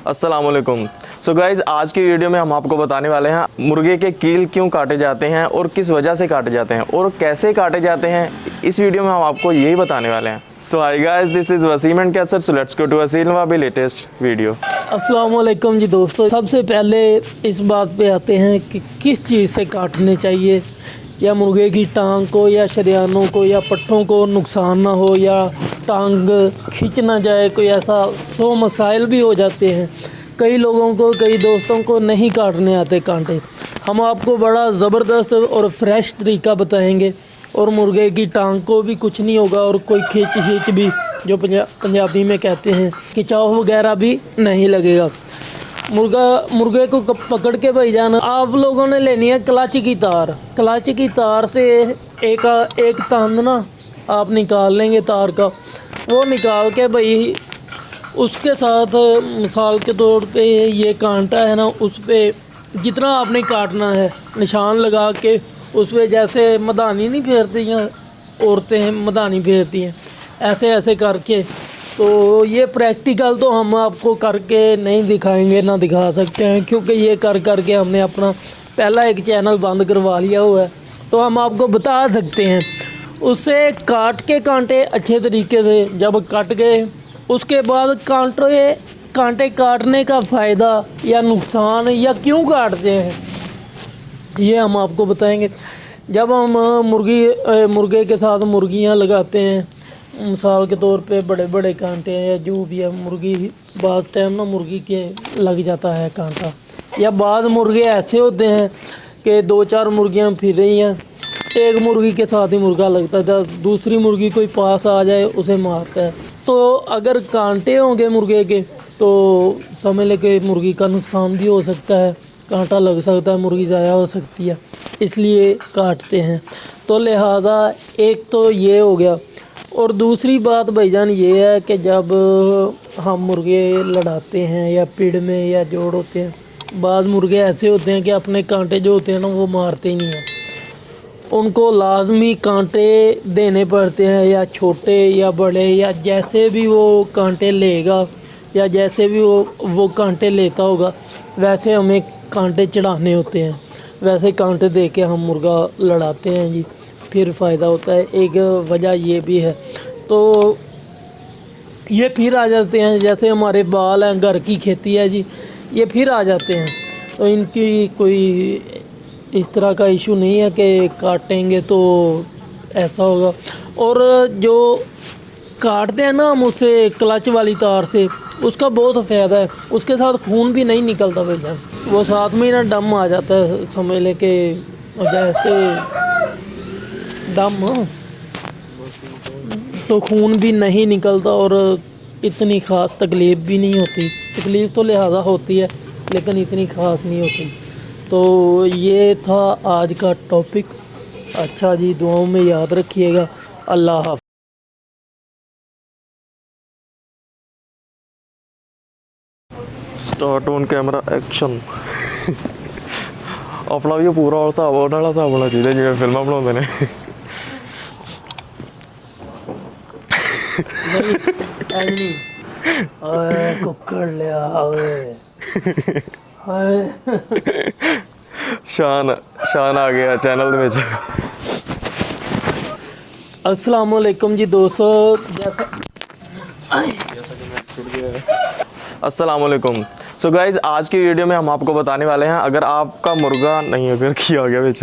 अस्सलामुअलैकुम। So guys, आज की वीडियो में हम आपको बताने वाले हैं मुर्गे के कील क्यों काटे जाते हैं और किस वजह से काटे जाते हैं और कैसे काटे जाते हैं। इस वीडियो में हम आपको यही बताने वाले हैं। So hi guys, this is Waseem and Qaiser. So let's go to Waseem वाबी लेटेस्ट वीडियो। अस्सलामुअलैकुम जी दोस्तों, सबसे पहले इस बात पे आते हैं कि किस चीज़ से काटने चाहिए, या मुर्गे की टांग को या शरियानों को या पट्ठों को नुकसान ना हो या टांग खींच ना जाए, कोई ऐसा 100 मसाइल भी हो जाते हैं। कई लोगों को, कई दोस्तों को नहीं काटने आते कांटे। हम आपको बड़ा ज़बरदस्त और फ्रेश तरीका बताएंगे और मुर्गे की टांग को भी कुछ नहीं होगा और कोई खींच भी, जो पंजाबी में कहते हैं, खिंचाव वगैरह भी नहीं लगेगा। मुर्गे को पकड़ के भाईजान आप लोगों ने लेनी है क्लच की तार। क्लच की तार से एक तंद ना आप निकाल लेंगे तार का। वो निकाल के भाई उसके साथ मिसाल के तौर पे ये कांटा है ना, उस पर जितना आपने काटना है निशान लगा के उस पर, जैसे मदानी नहीं फेरती हैं औरतें, मदानी फेरती हैं, ऐसे ऐसे करके। तो ये प्रैक्टिकल तो हम आपको करके नहीं दिखाएंगे, ना दिखा सकते हैं, क्योंकि ये करके हमने अपना पहला एक चैनल बंद करवा लिया हुआ है। तो हम आपको बता सकते हैं, उससे काट के कांटे अच्छे तरीके से जब कट गए, उसके बाद कांटे काटने का फ़ायदा या नुकसान या क्यों काटते हैं, ये हम आपको बताएंगे। जब हम मुर्गे के साथ मुर्गियाँ लगाते हैं, मिसाल के तौर पे बड़े बड़े कांटे हैं या जो भी है, मुर्गी बाद टाइम ना मुर्गी के लग जाता है कांटा, या बाद मुर्गे ऐसे होते हैं कि 2-4 मुर्गियाँ फिर रही हैं, एक मुर्गी के साथ ही मुर्गा लगता है, दूसरी मुर्गी कोई पास आ जाए उसे मारता है। तो अगर कांटे होंगे मुर्गे के तो समझ ले कि मुर्गी का नुकसान भी हो सकता है, कांटा लग सकता है, मुर्गी ज़ाया हो सकती है, इसलिए काटते हैं। तो लिहाजा एक तो ये हो गया। और दूसरी बात भाईजान ये है कि जब हम मुर्गे लड़ाते हैं या पिड़ में या जोड़ होते हैं, बाद मुर्गे ऐसे होते हैं कि अपने कांटे जो होते हैं ना वो मारते ही नहीं हैं, उनको लाजमी कांटे देने पड़ते हैं, या छोटे या बड़े, या जैसे भी वो कांटे लेगा या जैसे भी वो कांटे लेता होगा वैसे हमें कांटे चढ़ाने होते हैं। वैसे कांटे दे के हम मुर्गा लड़ाते हैं जी, फिर फ़ायदा होता है। एक वजह ये भी है। तो ये फिर आ जाते हैं, जैसे हमारे बाल हैं, घर की खेती है जी, ये फिर आ जाते हैं। तो इनकी कोई इस तरह का इशू नहीं है कि काटेंगे तो ऐसा होगा। और जो काटते हैं ना हम उससे क्लच वाली तार से, उसका बहुत फ़ायदा है, उसके साथ खून भी नहीं निकलता भैया, वो साथ में ना दम आ जाता है, समझ ले कि जैसे दम हो तो खून भी नहीं निकलता और इतनी ख़ास तकलीफ़ भी नहीं होती। तकलीफ़ तो लिहाजा होती है लेकिन इतनी ख़ास नहीं होती। तो ये था आज का टॉपिक। अच्छा जी, दुआओं में याद रखिएगा। अल्लाह हाफ़िज़। Start on camera action. अपना भी पूरा और हिसाब वाला हिसाब होना चाहिए जिवें फिल्मां बनाउंदे ने। ओए कुक्कड़ लिया ओए, शान आ गया चैनल दे विच। अस्सलामुअलैकुम जी दोस्तों, अस्सलामुअलैकुम। सो गाइज़, आज की वीडियो में हम आपको बताने वाले हैं, अगर आपका मुर्गा नहीं, अगर किया गया विच,